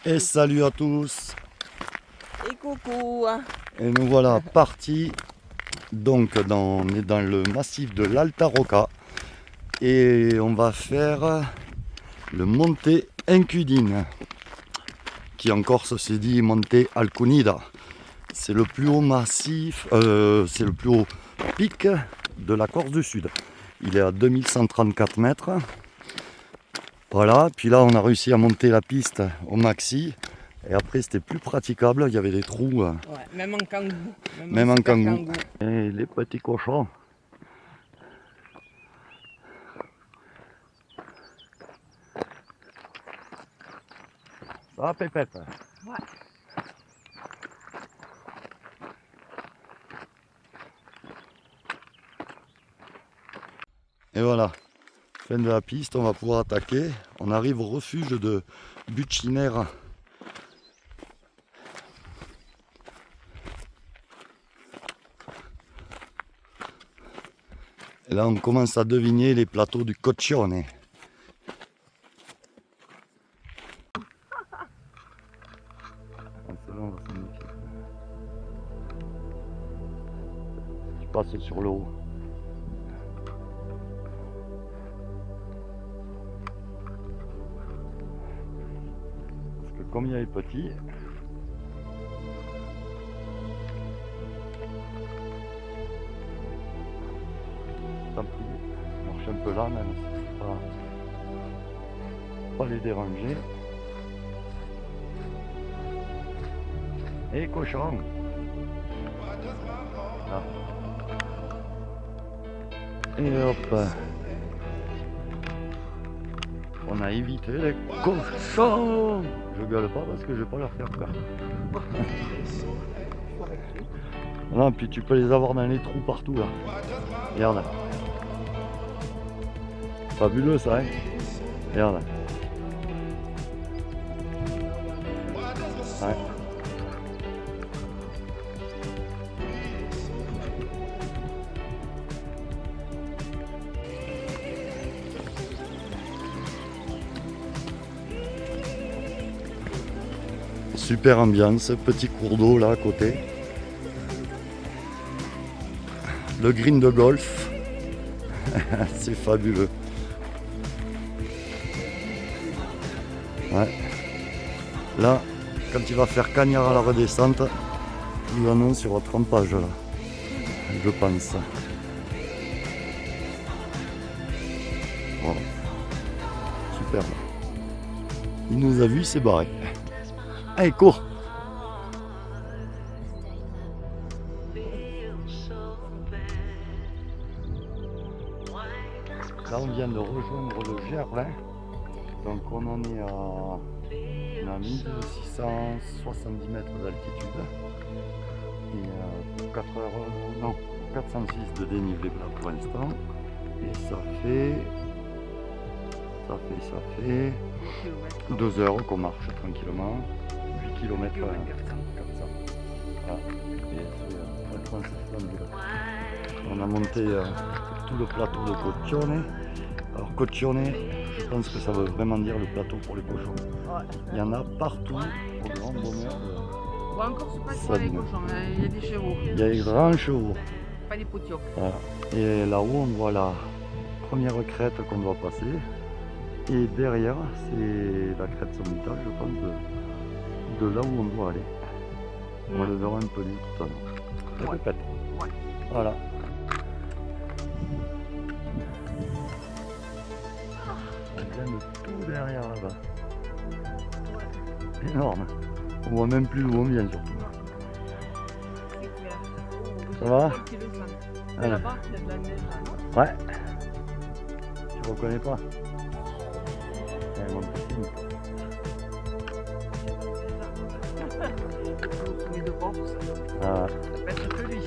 Et salut à tous. Et coucou. Et nous voilà partis. Donc on est dans le massif de l'Alta Rocca. Et on va faire le Monte Incudine. Qui en Corse se dit Monte Alcunida. C'est le plus haut massif, c'est le plus haut pic de la Corse du Sud. Il est à 2134 mètres. Voilà, puis là on a réussi à monter la piste au maxi. Et après c'était plus praticable, il y avait des trous. Ouais, même en kangou. Même en kangou. Et les petits cochons. Ça va Pépette? Ouais. Et voilà, fin de la piste, on va pouvoir attaquer. On arrive au refuge de Buccinera. Et là on commence à deviner les plateaux du Coccione. Je passe sur le haut. Parce que comme il y a les petits, tant pis, je marche un peu là même si c'est pas les déranger. Et cochon. Là. Et hop. On a évité les cochons. Je gueule pas parce que je vais pas leur faire peur. Non, puis tu peux les avoir dans les trous partout là. Regarde. Fabuleux ça, hein. Regarde. Ouais. Super ambiance, petit cours d'eau là à côté. Le green de golf. C'est fabuleux. Ouais. Là, quand il va faire cagnard à la redescente, il annonce sur votre trempage là. Je pense. Voilà. Super. Il nous a vu, il s'est barré. Allez, cours! Là, on vient de rejoindre le Gervin. Donc, on en est à 1670 mètres d'altitude. Et 406 de dénivelé là pour l'instant. Et ça fait 2 heures qu'on marche tranquillement. 8 km 400. Ah, et franchement c'est splendide. On a monté tout le plateau de Coccione. Alors Coccione, je pense que ça veut vraiment dire le plateau pour les cochons. Ouais. Il y en a partout au grand bonheur de Bon, encore c'est pas sur les cochons, il y a des chevaux. Il y a les grands chevaux. Pas des potiocs. Voilà. Et là-haut on voit la première crête qu'on doit passer. Et derrière c'est la crête sommitale je pense de là où on doit aller. On le verra un peu mieux tout à l'heure. Ouais. Répète. Ouais. Voilà. On vient de tout derrière là-bas. Énorme. On voit même plus où on vient surtout. C'est clair. Ça va? Et là-bas, il y a de la neige. Ouais. Tu reconnais pas? Ouais, mon petit. Les deux bords, Ah. ça peut être que lui.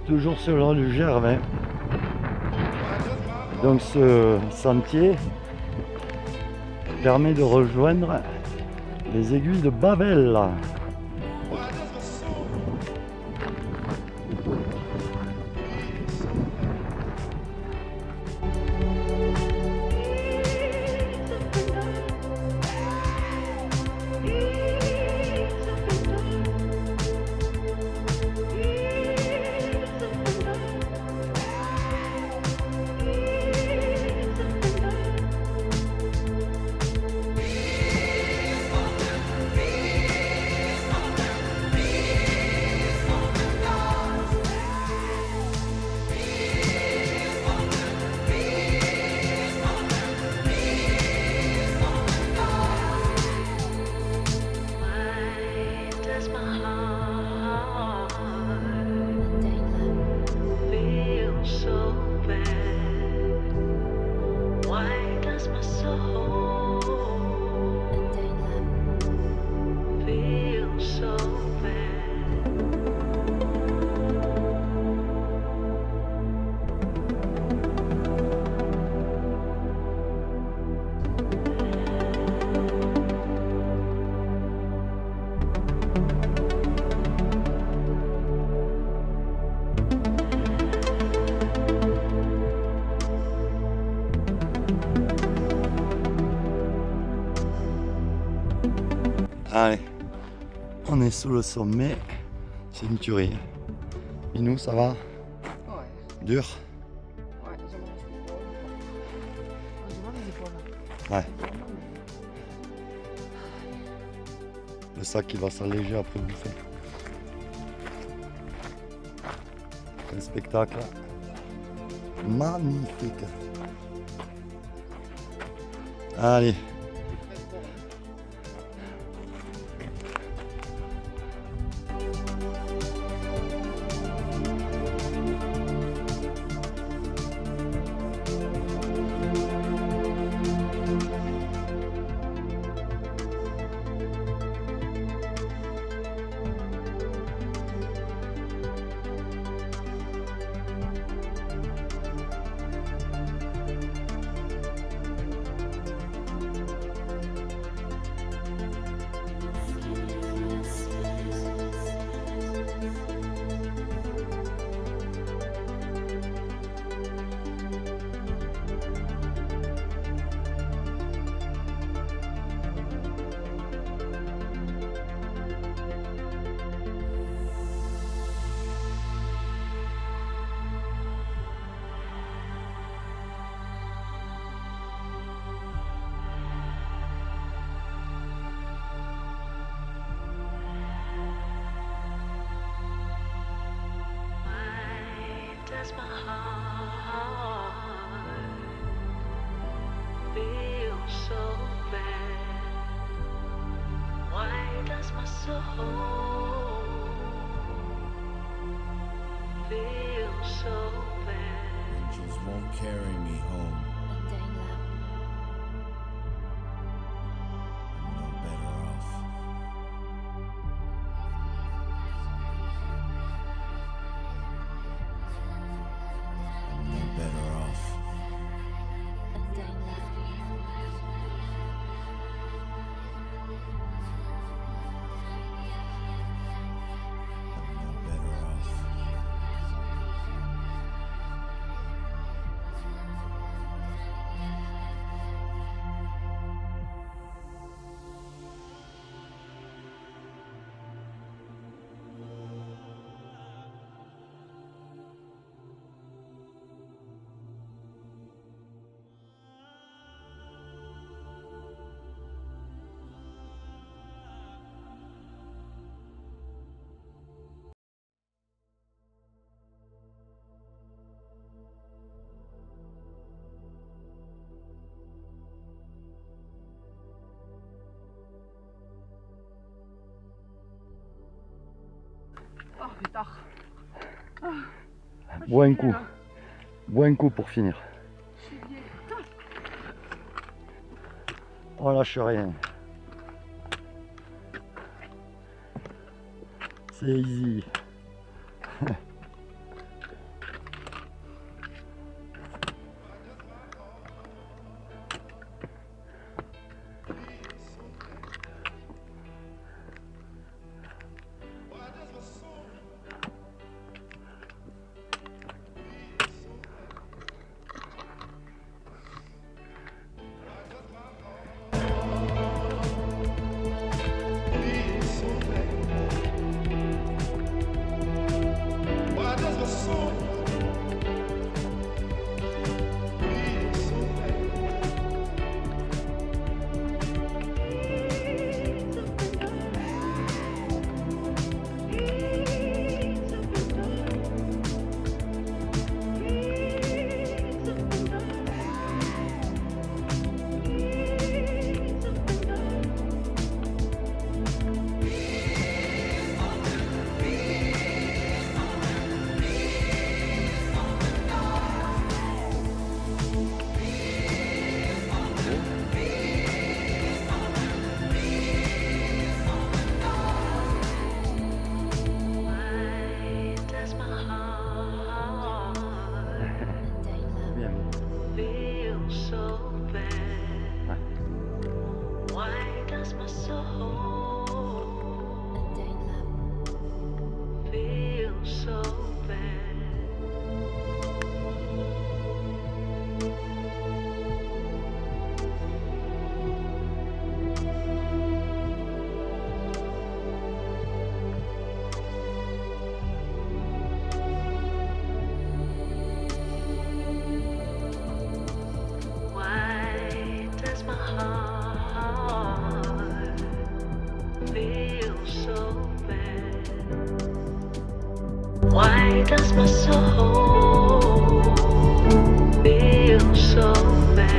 toujours sur le Gervais. Donc ce sentier permet de rejoindre les aiguilles de Bavel. Allez, on est sous le sommet, c'est une tuerie. Minou, ça va? Ouais. Dur? Ouais, j'ai mal aux épaules. J'ai mal aux épaules. Ouais. Le sac il va s'alléger après bouffer. Un spectacle magnifique. Allez. Does my heart feel so bad? Why does my soul feel so bad? Angels won't carry me home. I'm no better off. I'm no better off. I'm no better off. Oh putain. Bois un coup. Bois un coup pour finir. Je suis bien. On lâche rien. C'est easy. Why does my soul feel so bad?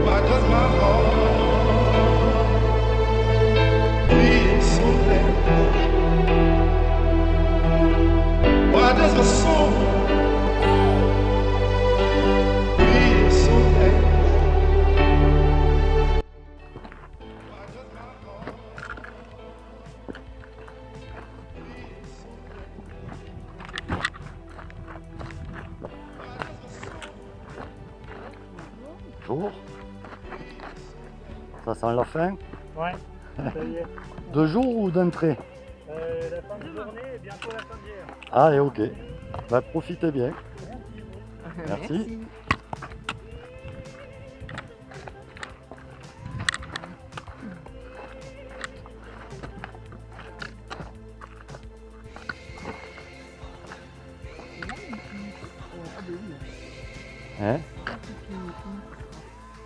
Why does my heart feel so bad? Why does my soul feel so bad? Why does my heart feel so bad? Bonjour. Ça sent la fin. Ouais, ça y est. De jour ou d'entrée? La fin de journée et bientôt la fin d'hier. Allez, ok. Bah, profitez bien. Merci. Hein?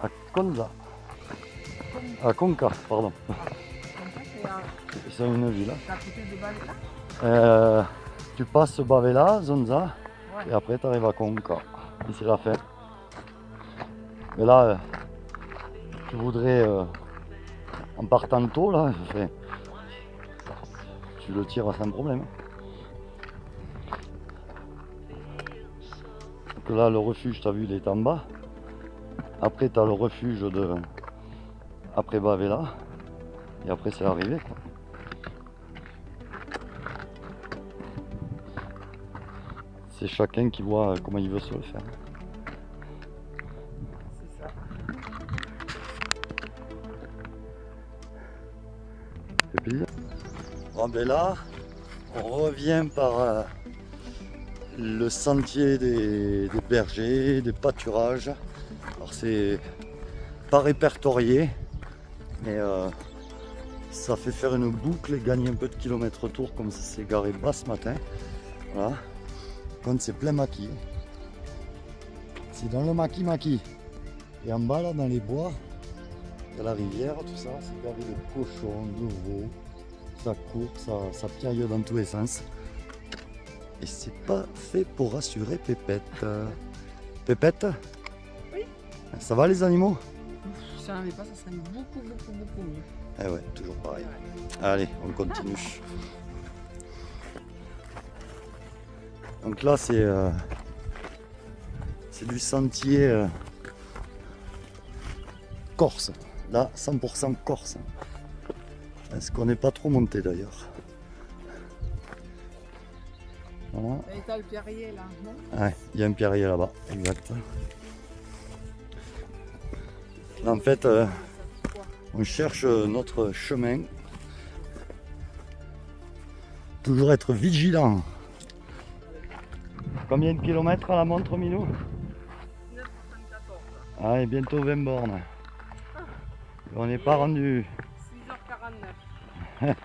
À Conza. À Conca, pardon. C'est une ville. C'est à côté de Bavela? Tu passes Bavela, Zonza, et après tu arrives à Conca. Et c'est la fin. Mais là, tu voudrais, en partant tôt, là, tu le tires sans problème. Donc là, le refuge, tu as vu, il est en bas. Après, tu as le refuge de. Après Bavela. Et après, c'est l'arrivée, quoi. C'est chacun qui voit comment il veut se le faire. C'est ça. C'est plaisir. Bon ben là, on revient par le sentier des bergers, des pâturages. Alors c'est pas répertorié, mais ça fait faire une boucle et gagner un peu de kilomètres autour, comme ça s'est garé bas ce matin. Voilà. Quand c'est plein maquis. C'est dans le maquis. Et en bas là, dans les bois, il y a la rivière, tout ça, c'est gavé de cochons, de veaux. Ça court, ça piaille dans tous les sens. Et c'est pas fait pour rassurer Pépette. Pépette? Oui. Ça va les animaux? Si on n'avait pas, ça serait beaucoup mieux. Eh ouais, toujours pareil. Allez, on continue. Donc là, c'est du sentier corse. Là, 100% corse. Est-ce qu'on n'est pas trop monté d'ailleurs? Voilà. Et t'as le pierrier là, non? Ouais, il y a un pierrier là-bas, exact. Là, en fait, on cherche notre chemin. Toujours être vigilant. Combien de kilomètres à la montre, Milou? 974. Ah, et bientôt 20 bornes. On n'est pas rendu. 6h49.